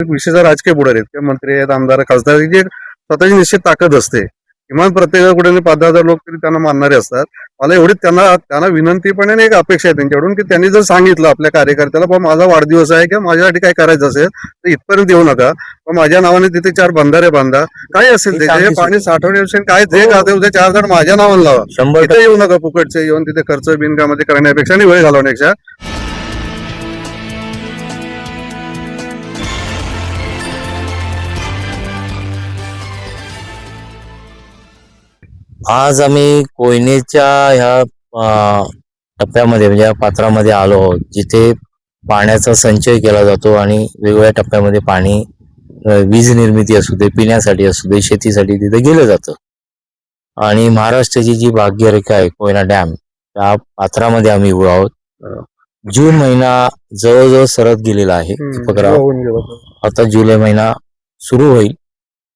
विशेष राजकीय पुढारी आहेत किंवा मंत्री आहेत, आमदार, खासदार जी स्वतःची निश्चित ताकद असते. किमान प्रत्येकाकडे 5,000 लोक तरी त्यांना मानणारे असतात. मला एवढी त्यांना त्यांना विनंती पण आहे आणि एक अपेक्षा आहे त्यांच्याकडून की त्यांनी जर सांगितलं आपल्या कार्यकर्त्याला बाबा माझा वाढदिवस आहे किंवा माझ्यासाठी काय करायचं असेल तर इथपर्यंत येऊ नका, पण माझ्या नावाने तिथे 4 बंधारे बांधा, काय असेल ते जे पाणी साठवण्याविषयी काय जे खाते उद्या 4 झाड माझ्या नावाने लावा. 100% तिथे येऊ नका फुकटचे येऊन तिथे खर्च बिनकामामध्ये करण्यापेक्षा आणि वेळ घालवण्यापेक्षा. आज आम्ही कोयनेच्या ह्या टप्प्यामध्ये म्हणजे या पात्रामध्ये आलो आहोत, जिथे पाण्याचा संचय केला जातो आणि वेगवेगळ्या टप्प्यामध्ये पाणी वीज निर्मिती असू दे, पिण्यासाठी असू दे, शेतीसाठी तिथे गेलं जातं. आणि महाराष्ट्राची जी भाग्यरेखा आहे कोयना डॅम, त्या पात्रामध्ये आम्ही उभे आहोत. जून महिना जवळजवळ सरत गेलेला आहे. होऊन गेलं. आता जुलै महिना सुरू होईल.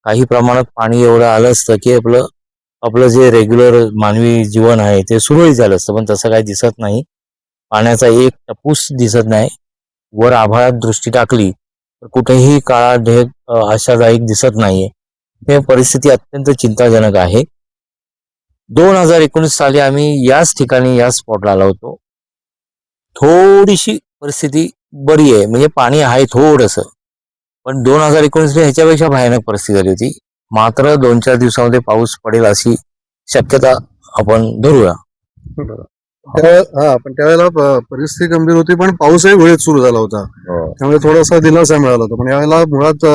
काही प्रमाणात पाणी एवढं आलं असतं की आपलं जे रेग्युलर मानवी जीवन आहे ते सुरळीत झालं असतं, पण तसं काही दिसत नाही. पाण्याचा एक टपूस दिसत नाही. वर आभाळात दृष्टी टाकली तर कुठेही काळा ढग आशादायक दिसत नाहीये. हे परिस्थिती अत्यंत चिंताजनक आहे. 2019 साली आम्ही याच ठिकाणी या स्पॉटला आलो होतो. थोडीशी परिस्थिती बरी आहे, म्हणजे पाणी आहे थोडंसं, पण 2019 ह्याच्यापेक्षा भयानक परिस्थिती झाली होती. मात्र 2-4 दिवसामध्ये पाऊस पडेल अशी शक्यता आपण धरूया. पण त्यावेळेला परिस्थिती गंभीर होती, पण पाऊसही वेळेत सुरू झाला होता, त्यामुळे थोडासा दिलासा मिळाला होता. पण यावेळेला मुळात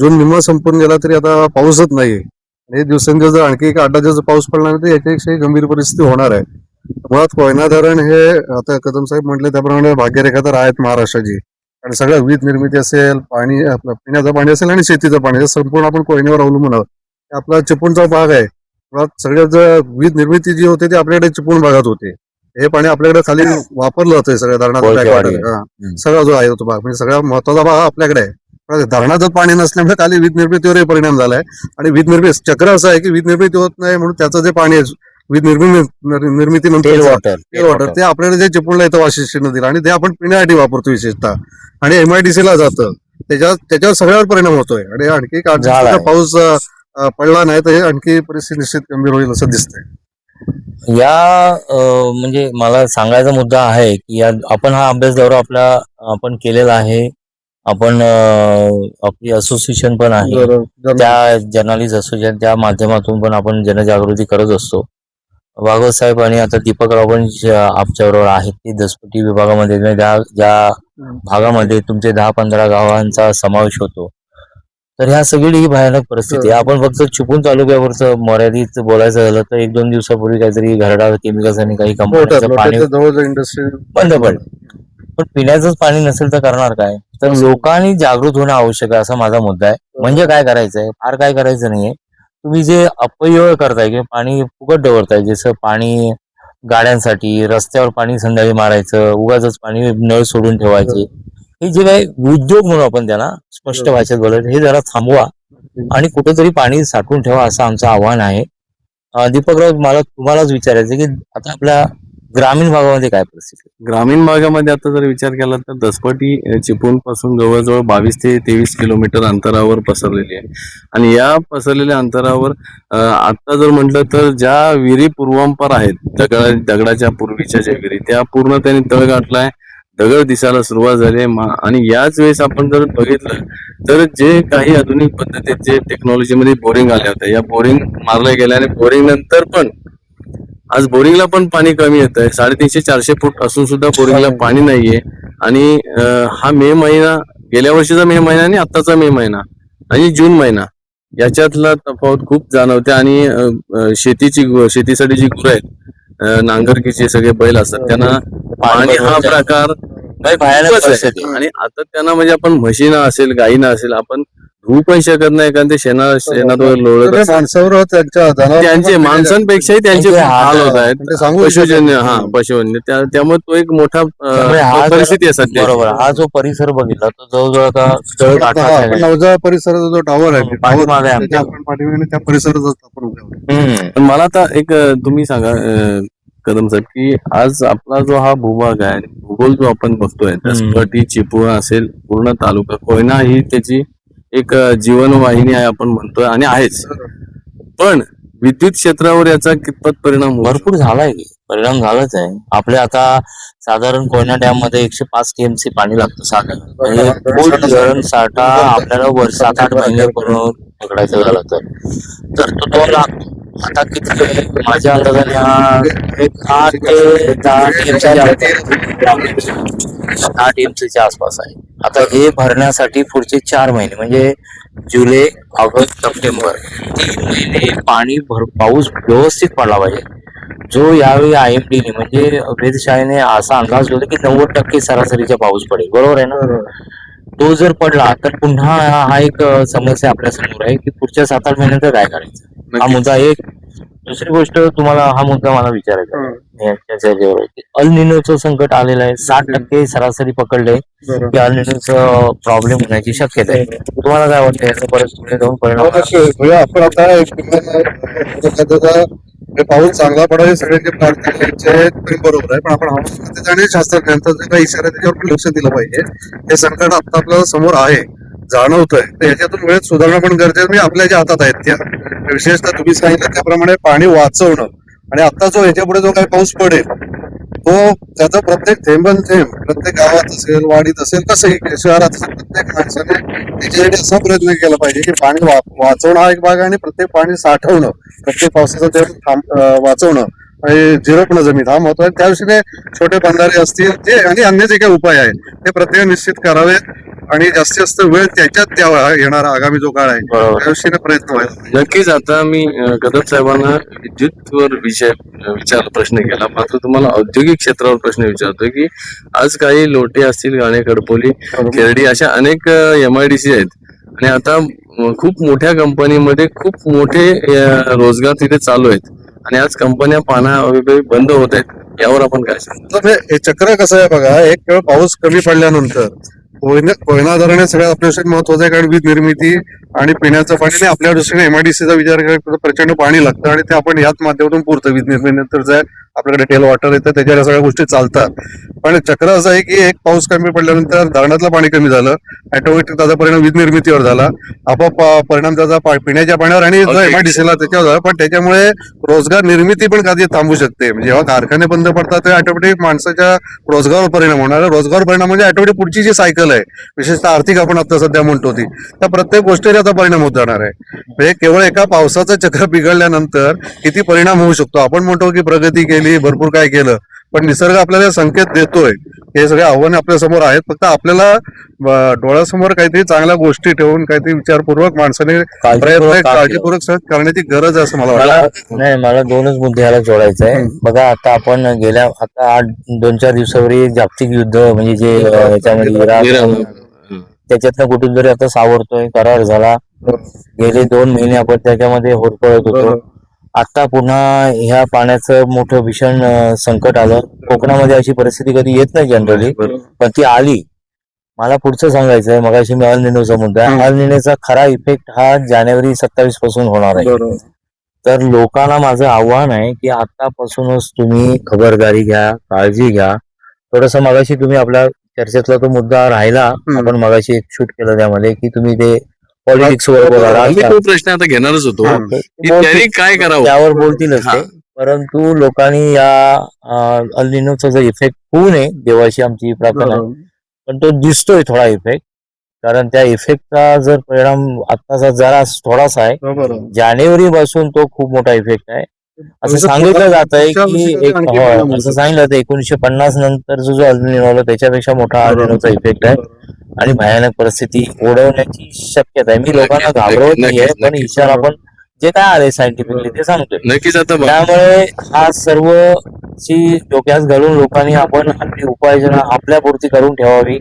जून निम्मा संपून गेला तरी आता पाऊसच नाहीये. हे दिवसेंदिवस जर आणखी 8 दिवस पाऊस पडला नाही तर याच्यापेक्षा गंभीर परिस्थिती होणार आहे. मुळात कोयना धरण हे आता कदम साहेब म्हटले त्याप्रमाणे भाग्यरेखा तर आहेत महाराष्ट्राची. आणि सगळं वीज निर्मिती असेल, पाणी आपलं पिण्याचं पाणी असेल आणि शेतीचं पाणी संपूर्ण आपण कोयनेवर अवलंबून आहोत. आपला चिपळूणचा भाग आहे. मुळात सगळ्यात वीज निर्मिती जी होते ती आपल्याकडे चिपळूण भागात होते. हे पाणी आपल्याकडे खाली वापरलं जातंय सगळ्या धरणाचा सगळा जो आहे तो भाग, म्हणजे सगळ्यात महत्वाचा भाग आपल्याकडे आहे. धरणाचं पाणी नसल्यामुळे खाली वीज निर्मितीवरही परिणाम झालाय. आणि वीज निर्मिती चक्र असं आहे की वीज निर्मिती होत नाही म्हणून त्याचं जे पाणी आहे वीज निर्मिती नंतर वॉटर ते आपल्याकडे जे चिपळूणला येतं वाशिष्ठी नदीला आणि ते आपण पिण्यासाठी वापरतो विशेषतः, आणि MIDC ला जातं. त्याच्यावर सगळ्यावर परिणाम होतोय. आणि आणखी पाऊस पडला नाही तर हे आणखी परिस्थिती निश्चित गंभीर होईल असं दिसतंय. म्हणजे मला सांगायचा मुद्दा आहे की आपण हा अभ्यास दौरा आपण केलेला आहे. आपण आपली असोसिएशन पण आहे, त्या जर्नलिस्ट असोसिएशन, त्या माध्यमातून पण आपण जनजागृती करत असतो. भागवत साहेब आणि आता दीपकराव पण आमच्याबरोबर आहेत. ते दसपटी विभागामध्ये ज्या भागामध्ये तुमचे 10-15 गावांचा समावेश होतो. तर ह्या सगळी ही भयानक परिस्थिती आहे. आपण फक्त चिपळूण तालुक्यावरचं मर्यादित बोलायचं झालं तर 1-2 दिवसापूर्वी काहीतरी घरडा केमिकल्स आणि काही कंपन्यांचं पाणी इंडस्ट्री बंद पडलं. पण पिण्याचंच पाणी नसेल तर करणार काय? तर लोकांनी जागृत होणं आवश्यक आहे, असा माझा मुद्दा आहे. म्हणजे काय करायचंय, फार काय करायचं नाहीये. तुम्ही जे अपव्यय करताय किंवा पाणी फुकट डवरताय, जसं पाणी गाड्यांसाठी रस्त्यावर पाणी संध्याकाळी मारायचं, उगाच पाणी नळ सोडून ठेवायचे, हे जे काही उद्योग म्हणून आपण त्यांना स्पष्ट भाषेत बोलायचं, हे जरा थांबवा आणि कुठेतरी पाणी साठवून ठेवा, असं आमचं आव्हान आहे. दीपकराव, मला तुम्हालाच विचारायचं की आता आपल्या ग्रामीण भागामध्ये काय परिस्थिती? ग्रामीण भागामध्ये आता जर विचार केला तर दसपटी चिपळूण पासून जवळजवळ 22 ते 23 किलोमीटर अंतरावर पसरलेली आहे. आणि या पसरलेल्या अंतरावर आता जर म्हटलं तर ज्या विहिरी पूर्वांपार आहेत, दगडाच्या पूर्वीच्या ज्या विहिरी, त्या पूर्ण त्यांनी तळ गाठलाय. दगड दिसायला सुरुवात झाली. आणि याच वेळेस आपण जर बघितलं तर जे काही आधुनिक पद्धतीत जे टेक्नॉलॉजीमध्ये बोरिंग आल्या होत्या, या बोरिंग मारल्या गेल्या आणि बोरिंग नंतर पण आज बोरिंगला पण पाणी कमी येत आहे. 350-400 फूट असून सुद्धा बोरिंगला पाणी नाहीये. आणि हा मे महिना, गेल्या वर्षीचा मे महिना आणि आत्ताचा मे महिना आणि जून महिना, याच्यातला तफावत खूप जाणवते. आणि शेतीसाठी जी गुरं आहेत, नांगरकीचे सगळे बैल असतात, त्यांना पाणी हा प्रकार आणि आता त्यांना म्हणजे आपण म्हशीना असेल, गायीना असेल, आपण धुवू पण शकत नाही, कारण ते शेणात लोळत माणसावर त्यांचे माणसांपेक्षाही त्यांचे हाल होत आहेत. पशुजन्य त्यामुळे तो एक मोठा परिस्थिती आहे सध्या. बरोबर. हा जो परिसर बघितला तो जवळजवळ नवजा परिसराचा जो टावर आहे पाठीमागे त्या परिसरात आपण पण मला आता एक तुम्ही सांगा, कदम साहेब, की आज आपला जो हा भूभाग आहे, भूगोल जो आपण बघतोय, दसपटी, चिपळूण असेल, पूर्ण तालुका कोयना ही त्याची एक जीवनवाहिनी आहे आपण म्हणतोय आणि आहेच. पण विद्युत क्षेत्रावर याचा कितपत परिणाम होतो? भरपूर झालाय की परिणाम झालाच आहे. आपले आता साधारण कोयना डॅम मध्ये 105 TMC पाणी लागतं साधारण. म्हणजे फुल धरण साठा आपल्याला 7-8 महिने करून पकडायचं झालं तर तो लागतो. आता किती आहे? माझ्या अंदाजाने एक 8 ते 10 TMC च्या आसपास आहे. आता हे भरण्यासाठी पुढचे 4 महिने म्हणजे जुलै, ऑगस्ट, सप्टेंबर 3 महिने पाऊस व्यवस्थित पडला पाहिजे. जो यावेळी IMD ने म्हणजे वेधशाळेने असा अंदाज दिला की 90% सरासरीचा पाऊस पडेल. बरोबर आहे ना? तो जर पडला तर पुन्हा हा एक समस्या आपल्या समोर आहे की पुढच्या 7-8 महिन्यात काय करायचं. हा मुद्दा एक. दुसरी गोष्ट तुम्हाला हा मुद्दा मला विचारायचा आहे याच्या याच्यावर की अल निनोचं संकट आलेलं आहे. 60% सरासरी पकडले की अल निनोचं प्रॉब्लेम होण्याची शक्यता आहे. तुम्हाला काय वाटतं याचा परत पुढे जाऊन परिणाम म्हणजे आपण आता पाऊस चांगला पडावे सगळ्यांचे प्रार्थना बरोबर आहे, पण आपण हवामान आणि शास्त्रज्ञांचा जे काही इशारा त्याच्यावर पण लक्ष दिलं पाहिजे. हे संकट आता आपल्याला समोर आहे, जाणवतंय, तर याच्यातून वेळेत सुधारणा पण गरजेचं म्हणजे आपल्या ज्या हातात आहेत त्या. विशेषतः तुम्ही सांगितलं त्याप्रमाणे पाणी वाचवणं आणि आता जो याच्या पुढे जो काही पाऊस पडेल तो त्याचा प्रत्येक थेंबन थेंब प्रत्येक गावात असेल, वाडीत असेल, कसंही शहरात असेल, प्रत्येक माणसाने त्याच्यासाठी असा प्रयत्न केला पाहिजे की पाणी वाचवणं हा एक भाग आहे आणि प्रत्येक पाणी साठवणं, प्रत्येक पावसाचं थेंब वाचवणं आणि झिरपणं जमीन हा महत्व आहे. त्या दृष्टीने छोटे बंधारे असतील जे आणि अन्य जे काही उपाय आहेत ते प्रत्येक निश्चित करावेत आणि जास्तीत जास्त वेळ त्याच्यात द्यावा. येणारा आगामी जो काळ आहे त्या दृष्टीने प्रयत्न व्हायला. नक्कीच. आता मी कदम साहेबांना विद्युतवर प्रश्न केला, मात्र तुम्हाला औद्योगिक क्षेत्रावर प्रश्न विचारतोय की आज काही लोटे असतील, गाणे, कडपोली, खेरडी अशा अनेक MIDC आहेत आणि आता खूप मोठ्या कंपनीमध्ये खूप मोठे रोजगार तिथे चालू आहेत आणि आज कंपन्या बंद होत आहेत. यावर आपण काय सांगतो? तर हे चक्र कसं आहे बघा, एक वेळ पाऊस कमी पडल्यानंतर कोयना धरण हे सगळ्यात आपल्यासाठी महत्वाचं आहे, कारण वीज निर्मिती आणि पिण्याचं पाणी आणि आपल्या दृष्टीने MIDCचा विचार केला प्रचंड पाणी लागतं आणि ते आपण याच माध्यमातून पुरतं. वीज निर्मितीनंतर आपल्याकडे टेल वॉटर येतं, त्याच्या सगळ्या गोष्टी चालतात. पण चक्र असं आहे की एक पाऊस कमी पडल्यानंतर धरणातलं पाणी कमी झालं, ऑटोमॅटिक त्याचा परिणाम वीज निर्मितीवर झाला, आपोआप परिणाम त्याचा पिण्याच्या पाण्यावर आणि MIDCला त्याच्यावर झाला. पण त्याच्यामुळे रोजगार निर्मिती पण कधी थांबू शकते. म्हणजे जेव्हा कारखाने बंद पडतात तेव्हा ऑटोमॅटिक माणसाच्या रोजगारावर परिणाम होणार. रोजगार परिणाम म्हणजे ऑटोमॅटिक पुढची जी सायकल आहे, विशेषतः आर्थिक आपण आता सध्या म्हणतो ती, त्या प्रत्येक गोष्टीवर याचा परिणाम होत जाणार आहे. म्हणजे केवळ एका पावसाचं चक्र बिघडल्यानंतर किती परिणाम होऊ शकतो. आपण म्हणतो की प्रगती केली, भरपूर काय केलं, पण निसर्ग आपल्याला संकेत देतोय. हे सगळे आव्हाने आपल्या समोर आहेत. फक्त आपल्याला डोळ्यासमोर काहीतरी चांगल्या गोष्टी ठेवून काहीतरी विचारपूर्वक माणसाने काळजीपूर्वक करण्याची गरज आहे असं मला वाटतं. नाही, मला 2च मुद्दे याला जोडायचे आहे. बघा, आता आपण गेल्या 2-4 दिवसावरी जागतिक युद्ध म्हणजे जे याच्यामध्ये इराक त्याच्यातनं कुठून तरी आता सावरतोय, करार झाला. गेले 2 महिने आपण त्याच्यामध्ये होरपळत होतो. आता पुन्हा ह्या पाण्याचं मोठं भीषण संकट आलं. कोकणामध्ये अशी परिस्थिती कधी येत नाही जनरली, पण ती आली. मला पुढचं सांगायचं आहे, मगाशी मी अल निनोचा मुद्दा, अल निनोचा खरा इफेक्ट हा जानेवारी 27 पासून होणार आहे. तर लोकांना माझं आव्हान आहे की आतापासूनच तुम्ही खबरदारी घ्या, काळजी घ्या. थोडस मगाशी तुम्ही आपल्या चर्चेतला तो मुद्दा राहिला, आपण मगाशी एक शूट केलं त्यामध्ये की तुम्ही ते पॉलिटिक्स वर बोला, प्रश्न आता घेणारच होतो की त्यांनी काय करावं त्यावर बोलतीलच ते. परंतु लोकांनी या अल निनोचा जो इफेक्ट होऊ नये देवाशी आमची प्रार्थना आहे. पण तो दिसतोय थोडा इफेक्ट, कारण त्या इफेक्टचा जर परिणाम आत्ताचा जरा थोडासा आहे, जानेवारी पासून तो खूप मोठा इफेक्ट आहे असं सांगितलं जात आहे की असं सांगितलं जातं 1950 नंतर जो अल निनो आला त्याच्यापेक्षा मोठा अल निनोचा इफेक्ट आहे आणि भयानक परिस्थिती ओढवण्याची शक्यता आहे. मी लोकांना घाबरवत नाहीये, पण इशारा आपण जे काय आले सायंटिफिकली ते सांगतोय. नक्कीच. आता त्यामुळे हा सर्व ची डोक्यात घालून लोकांनी आपण आपली उपाययोजना आपल्यापुरती करून ठेवावी.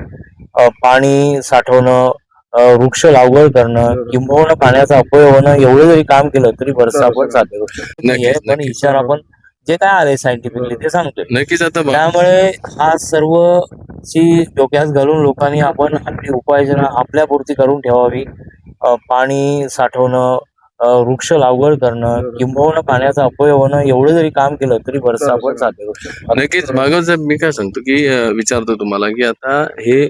पाणी साठवणं, वृक्ष लागवड करणं, किंबहुना पाण्याचा अपव्यय होणं, एवढं जरी काम केलं तरी बरंच आपण साध्य करू शकतो. पण इशारा आपण जे काय आले सायंटिफिकली ते सांगतोय. नक्कीच. आता त्यामुळे हा सर्व ची डोक्यात घालून लोकांनी आपण आपली उपाययोजना आपल्यापुरती करून ठेवावी. पाणी साठवणं, वृक्ष लागवड करणं किंबहुना पाण्याचा अपव्यय होणं एवढं जरी काम केलं तरी बरंचसं आपण साध्य करू शकतो. नक्कीच भागवत साहेब, मी काय सांगतो की विचारतो तुम्हाला की आता हे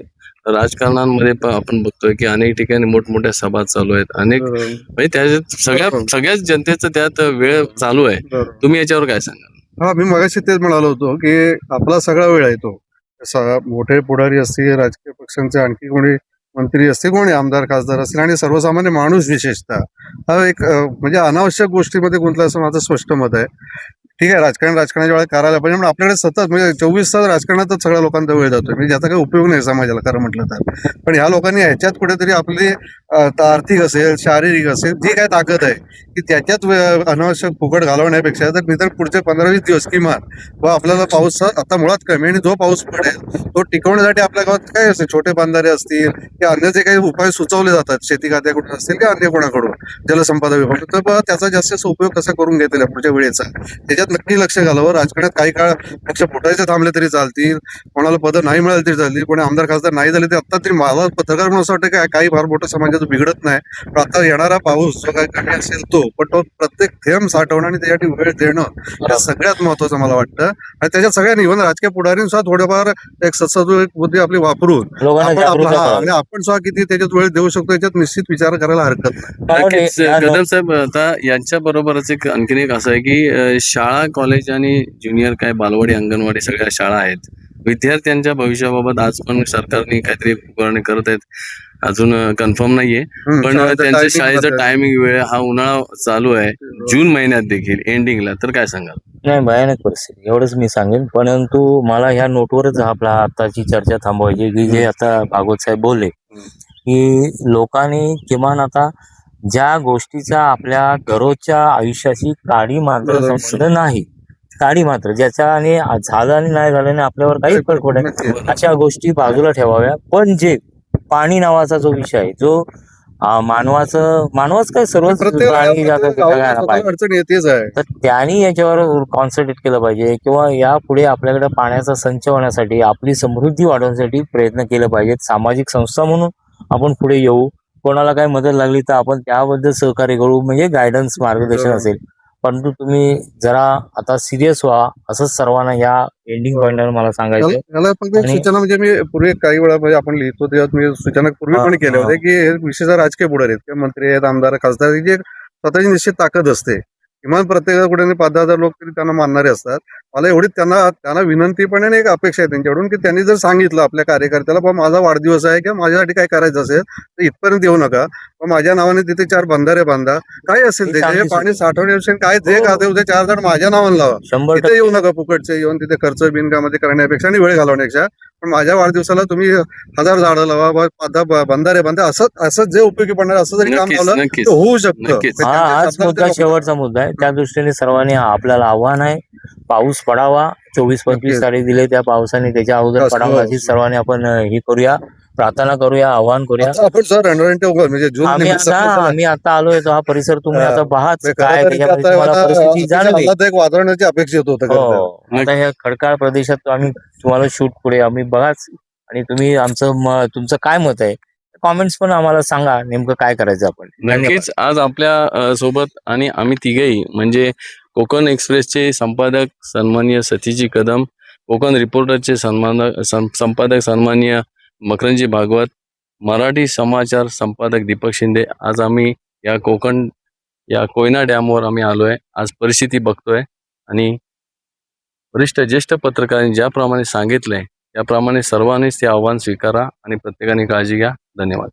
राजकारणांमध्ये पण आपण बघतोय की अनेक ठिकाणी मोठमोठ्या सभा चालू आहेत, अनेक म्हणजे त्याच्यात सगळ्याच जनतेचं त्यात वेळ चालू आहे. तुम्ही याच्यावर काय सांगाल? हा, मी मगाशी तेच म्हणालो होतो की आपला सगळा वेळ आहे तो. मोठे पुढारी असतील, राजकीय पक्षांचे आणखी कोणी मंत्री असतील, कोणी आमदार खासदार असतील आणि सर्वसामान्य माणूस विशेषतः हा एक म्हणजे अनावश्यक गोष्टीमध्ये गुंतला असं माझं स्पष्ट मत आहे. ठीक आहे, राजकारणाच्या वेळेला करायला पाहिजे, पण आपल्याकडे सतत म्हणजे 24 तास राजकारणातच सगळ्या लोकांचा वेळ जातोय, म्हणजे ज्याचा काही उपयोग नाही समाजाला खरं म्हटलं तर. पण ह्या लोकांनी ह्याच्यात कुठेतरी आपली आर्थिक असेल, शारीरिक असेल, जी काय ताकद आहे की त्याच्यात अनावश्यक फुकट घालवण्यापेक्षा तर निदान पुढचे 15-20 दिवस किमान व आपल्याला पाऊस आता मुळात कमी आणि जो पाऊस पडेल तो टिकवण्यासाठी आपल्या गावात काय असेल, छोटे बांधारे असतील किंवा अन्य जे काही उपाय सुचवले जातात शेती खात्याकडून असतील किंवा अन्य कोणाकडून, जलसंपदा विभाग, तर बघा त्याचा जास्त उपयोग कसा करून घेतला पुढच्या वेळेचा त्याच्यात नक्की लक्ष घालावं. राजकारणात काही काळ पक्ष फुटायचे थांबले तरी चालतील, कोणाला पदं नाही मिळाली तरी चालतील, कोणी आमदार खासदार नाही झाले तरी आता तरी मला पत्रकार म्हणून असं वाटतं की काही फार मोठं समाजाचं बिघडत नाही. पण आता येणारा पाऊस जो काही कमी असेल तो, पण तो प्रत्येक थेंब साठवणं आणि त्यासाठी वेळ देणं हे सगळ्यात महत्वाचं मला वाटतं. आणि त्याच्यात सगळ्यांनी इव्हन राजकीय पुढाऱ्यांनी सुद्धा थोडंफार एक सत्सद बुद्धी आपली वापरून लोकांना आपण जागरूक आणि आपण सुद्धा किती त्याच्यात वेळ देऊ शकतो याच्यात निश्चित विचार करायला हरकत नाही. नक्कीच कदम साहेब, आता यांच्या बरोबरच एक आणखीन एक असं आहे की शाळा, कॉलेज आणि ज्युनियर काय बालवाडी, अंगणवाडी सगळ्या शाळा आहेत. विद्यार्थ्यांच्या भविष्याबाबत आज पण सरकारने काहीतरी उभारणी करत आहेत, अजून कन्फर्म नाहीये. पण त्यांच्या शाळेचा टायमिंग वेळ हा उन्हाळा चालू आहे, जून महिन्यात देखील एंडिंगला, तर काय सांगाल? नाही, भयानक परिस्थिती एवढंच मी सांगेन. परंतु मला ह्या नोटवरच आपला आताची चर्चा थांबवायची की जे आता भागवत साहेब बोलले की लोकांनी किमान आता ज्या गोष्टीचा आपल्या दररोजच्या आयुष्याशी काडी मात्र संबंध नाही, काडी मात्र ज्याच्याने झालं आणि नाही झाल्याने आपल्यावर काही फरक पडत नाही, अशा गोष्टी बाजूला ठेवाव्या. पण जे पाणी नावाचा जो विषय आहे, जो मानवाच काय सर्वच प्राणी जातात सगळ्यांना पाहिजे, अडचण येतेच आहे. तर त्यांनी याच्यावर कॉन्सन्ट्रेट केलं पाहिजे किंवा यापुढे आपल्याकडे पाण्याचा संच होण्यासाठी, आपली समृद्धी वाढवण्यासाठी प्रयत्न केले पाहिजेत. सामाजिक संस्था म्हणून आपण पुढे येऊ, कोणाला काही मदत लागली तर आपण त्याबद्दल सहकार्य करू, म्हणजे गायडन्स, मार्गदर्शन असेल. परंतु तुम्ही जरा आता सिरियस व्हा, असंच सर्वांना या एंडिंग पॉइंटवर मला सांगायचं. याला फक्त एक सूचना म्हणजे मी पूर्वी काही वेळा म्हणजे आपण लिहितो तेव्हा मी सूचना पूर्वी पण केल्या होत्या की हे विशेष राजकीय पुढारी आहेत किंवा मंत्री आहेत, आमदार, खासदार, जे स्वतःची निश्चित ताकद असते, किमान प्रत्येक कुठे 5,000 लोक तरी त्यांना मानणारे असतात. मला एवढी त्यांना विनंती पण आणि एक अपेक्षा आहे त्यांच्याकडून की त्यांनी जर सांगितलं आपल्या कार्यकर्त्याला बाबा माझा वाढदिवस आहे किंवा माझ्यासाठी काय करायचं असेल तर इथपर्यंत येऊ नका, पण माझ्या नावाने तिथे 4 बंधारे बांधा, काय असेल त्याचे पाणी साठवण्याविषयी काय जे खाते उद्या 4 जण माझ्या नावाने लावा, 100% येऊ नका फुकटचे येऊन तिथे खर्च बिनकामध्ये करण्यापेक्षा आणि वेळ घालवण्यापेक्षा. पण माझ्या वाढदिवसाला तुम्ही 1000 झाडं लावा, 5 बंधारे बांधा, असं जे उपयोगी पडणार असं जरी काम लावलं तर होऊ शकतं. हाच मुद्दा शेवटचा मुद्दा आहे. त्या दृष्टीने सर्वांनी आपल्याला आव्हान आहे, पाऊस पडावा. 24-25 तारीख दिले, त्या पावसाने त्याच्या अगोदर पडावा अशी सर्वांनी आपण हे करूया, प्रार्थना करूया, आवाहन करूया. आपण सर म्हणजे जून आम्ही आता आलोय तो हा परिसर तुम्ही आता पाहाच काय त्याच्यामध्ये तुम्हाला परिस्थिती जाणवेल. एक वातावरणाची अपेक्षित होतं. आता ह्या खडकाळ प्रदेशात आम्ही तुम्हाला शूट पुढे आम्ही बघाच, आणि तुम्ही तुमचं काय मत आहे कॉमेंट्स पण आम्हाला सांगा, नेमकं काय करायचं आपण. नक्कीच आज आपल्या सोबत आणि आम्ही तिघेही म्हणजे कोकण एक्सप्रेसचे संपादक सन्माननीय सतीजी कदम, कोकण रिपोर्टरचे संपादक सन्माननीय मकरंदजी भागवत, मराठी समाचार संपादक दीपक शिंदे, आज आम्ही या कोयना डॅमवर आम्ही आलोय. आज परिस्थिती बघतोय आणि वरिष्ठ ज्येष्ठ पत्रकारांनी ज्याप्रमाणे सांगितलंय त्याप्रमाणे सर्वांनीच ते आव्हान स्वीकारा आणि प्रत्येकाने काळजी घ्या. धन्यवाद.